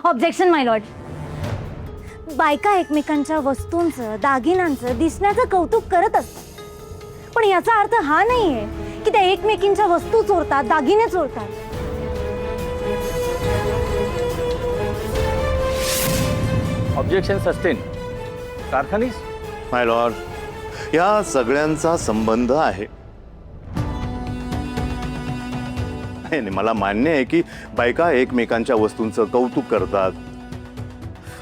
Objection माय Lord. बायका एकमेकांच्या वस्तूंचं, दागिन्यांचं, दिसण्याचं कौतुक करत असतात, पण याचा अर्थ हा नाहीये की त्या एकमेकींच्या वस्तू चोरतात, दागिने चोरतात. Objection sustain. Karkhanis. My lord, या सगळ्यांचा संबंध आहे. नाही, मला मान्य आहे की बायका एकमेकांच्या वस्तूंचं कौतुक करतात,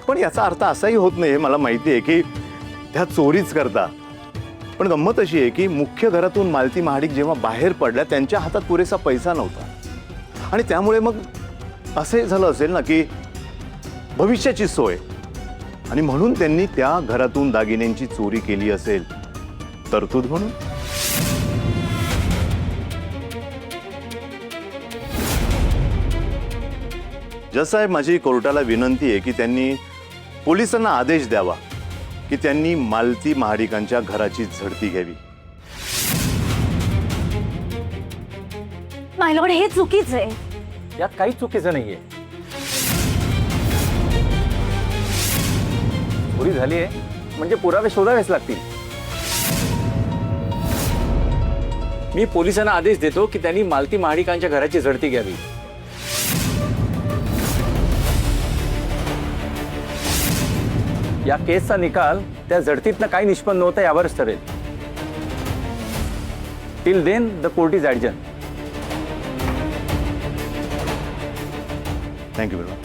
पण याचा अर्थ असाही होत नाही. मला माहिती आहे की त्या चोरीच करतात. पण गंमत अशी आहे की मुख्य घरातून मालती महाडिक जेव्हा बाहेर पडल्या त्यांच्या हातात पुरेसा पैसा नव्हता, आणि त्यामुळे मग असे झालं असेल ना की भविष्याची सोय, आणि म्हणून त्यांनी त्या घरातून दागिन्यांची चोरी केली असेल, तरतूद म्हणून. जज साहेब, माझी कोर्टाला विनंती आहे की त्यांनी पोलिसांना आदेश द्यावा की त्यांनी मालती महाडिकांच्या घराची झडती घ्यावी. माय लॉर्ड, हे चुकीचं आहे. यात काहीच चुकीचं नाहीये. चोरी झाली आहे म्हणजे पुरावे शोधावेच लागतील. मी पोलिसांना आदेश देतो की त्यांनी मालती महाडिकांच्या घराची झडती घ्यावी. या केसचा निकाल त्या झडतीतनं काय निष्पन्न होतं यावरच ठरेल. Till then the court is adjourn. Thank you madam.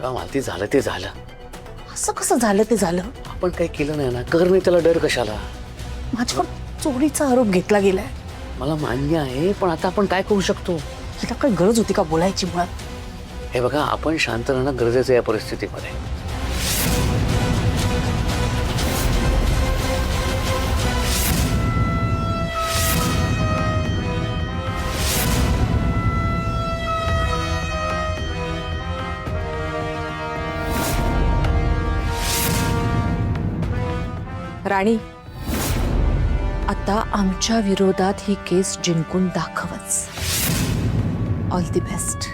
Malti झालं ते झालं. असं कसं झालं ते झालं? आपण काही केलं नाही ना, कर नाही त्याला डर कशाला? माझ्यावर चोरीचा आरोप घेतला गेलाय. मला मान्य आहे, पण आता आपण काय करू शकतो? हिला काही गरज होती का बोलायची मुळात? हे बघा, आपण शांत राहणं गरजेचं आहे या परिस्थितीमध्ये. राणी, आता आमच्या विरोधात ही केस जिंकून दाखवच. All the best.